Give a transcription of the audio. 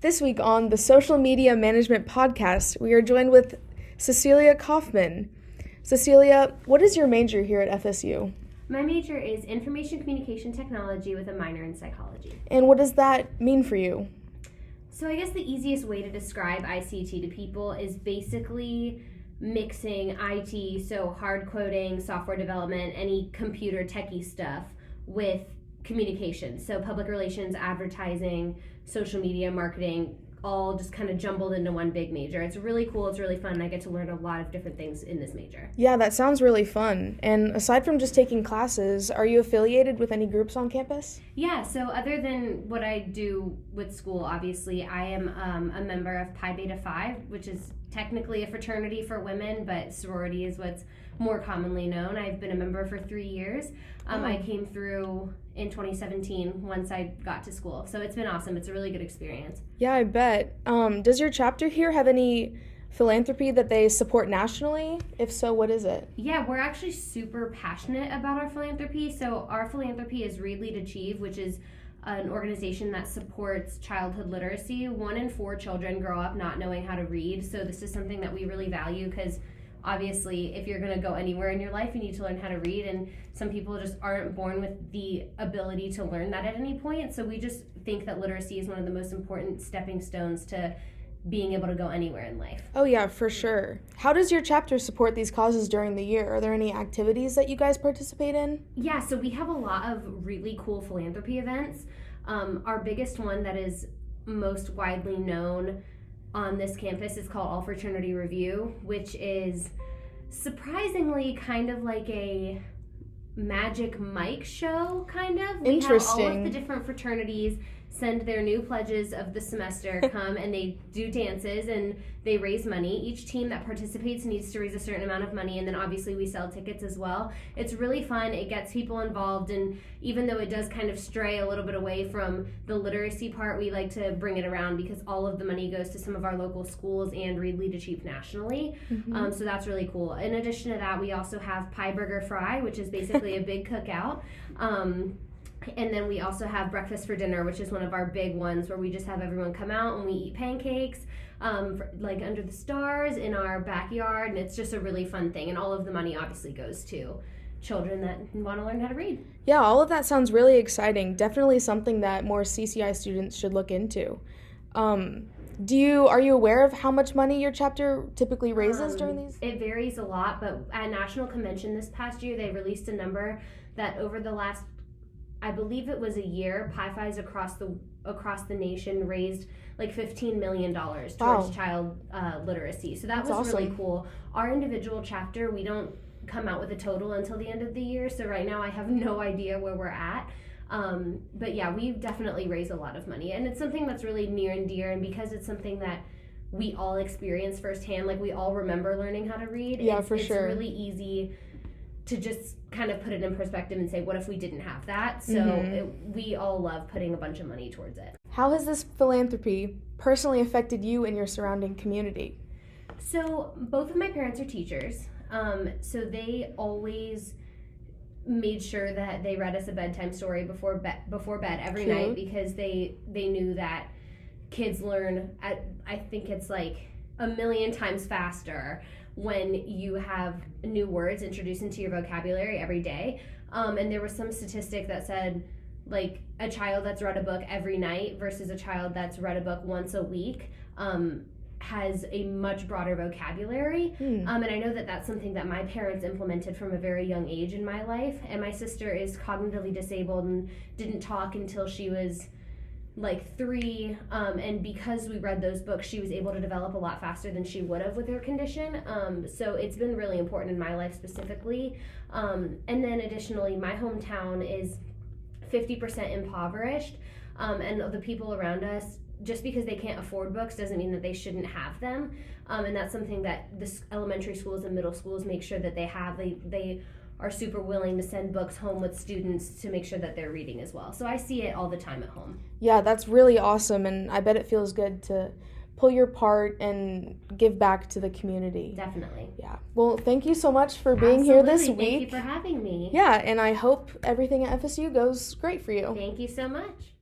This week on the Social Media Management Podcast, we are joined with Cecilia Kaufman. Cecilia, what is your major here at FSU? My major is Information Communication Technology with a minor in psychology. And what does that mean for you? So I guess the easiest way to describe ICT to people is basically mixing IT, so hard coding, software development, any computer techie stuff, with communication. So public relations, advertising, social media, marketing, all just kind of jumbled into one big major. It's really cool. It's really fun. I get to learn a lot of different things in this major. Yeah, that sounds really fun. And aside from just taking classes, are you affiliated with any groups on campus? Yeah, so other than what I do with school, obviously, I am a member of Pi Beta Phi, which is technically a fraternity for women, but sorority is what's more commonly known. I've been a member for 3 years. I came through in 2017 once I got to school. So it's been awesome. It's a really good experience. Yeah, I bet. Does your chapter here have any philanthropy that they support nationally? If so, what is it? Yeah, we're actually super passionate about our philanthropy. So our philanthropy is Read, Lead, Achieve, which is an organization that supports childhood literacy. 1 in 4 children grow up not knowing how to read. So this is something that we really value because obviously, if you're going to go anywhere in your life, you need to learn how to read, and some people just aren't born with the ability to learn that at any point. So we just think that literacy is one of the most important stepping stones to being able to go anywhere in life. Oh yeah, for sure. How does your chapter support these causes during the year? Are there any activities that you guys participate in? Yeah, so we have a lot of really cool philanthropy events. Our biggest one that is most widely known on this campus is called All Fraternity Review, which is surprisingly kind of like a Magic Mike show, kind of. We have all of the different fraternities send their new pledges of the semester, come and they do dances and they raise money. Each team that participates needs to raise a certain amount of money, and then obviously we sell tickets as well. It's really fun. It gets people involved, and even though it does kind of stray a little bit away from the literacy part, we like to bring it around because all of the money goes to some of our local schools and Read, Lead, Achieve nationally. So that's really cool. In addition to that, we also have Pie Burger Fry, which is basically a big cookout. And then we also have Breakfast for Dinner, which is one of our big ones where we just have everyone come out and we eat pancakes, like under the stars in our backyard, and it's just a really fun thing. And all of the money obviously goes to children that want to learn how to read. Yeah, all of that sounds really exciting. Definitely something that more CCI students should look into. Are you aware of how much money your chapter typically raises during these? It varies a lot, but at National Convention this past year, they released a number that over the last, I believe it was a year, Pi Phi's across the nation raised like $15 million towards child literacy. So that was awesome. Really cool. Our individual chapter, we don't come out with a total until the end of the year. So right now I have no idea where we're at. But yeah, we've definitely raised a lot of money. And it's something that's really near and dear. And because it's something that we all experience firsthand, like we all remember learning how to read. Yeah, it's sure. It's really easy to just kind of put it in perspective and say, what if we didn't have that? So we all love putting a bunch of money towards it. How has this philanthropy personally affected you and your surrounding community? So both of my parents are teachers. So they always made sure that they read us a bedtime story before bed every night, because they knew that kids learn at, I think it's like 1 million times faster when you have new words introduced into your vocabulary every day. And there was some statistic that said like a child that's read a book every night versus a child that's read a book once a week has a much broader vocabulary. And I know that that's something that my parents implemented from a very young age in my life. And my sister is cognitively disabled and didn't talk until she was like 3, and because we read those books, she was able to develop a lot faster than she would have with her condition. So it's been really important in my life specifically. And then additionally, my hometown is 50% impoverished, and the people around us, just because they can't afford books doesn't mean that they shouldn't have them. And that's something that the elementary schools and middle schools make sure that they have. They are super willing to send books home with students to make sure that they're reading as well. So I see it all the time at home. Yeah, that's really awesome, and I bet it feels good to pull your part and give back to the community. Definitely. Yeah. Well, thank you so much for being here this week. Thank you for having me. Yeah, and I hope everything at FSU goes great for you. Thank you so much.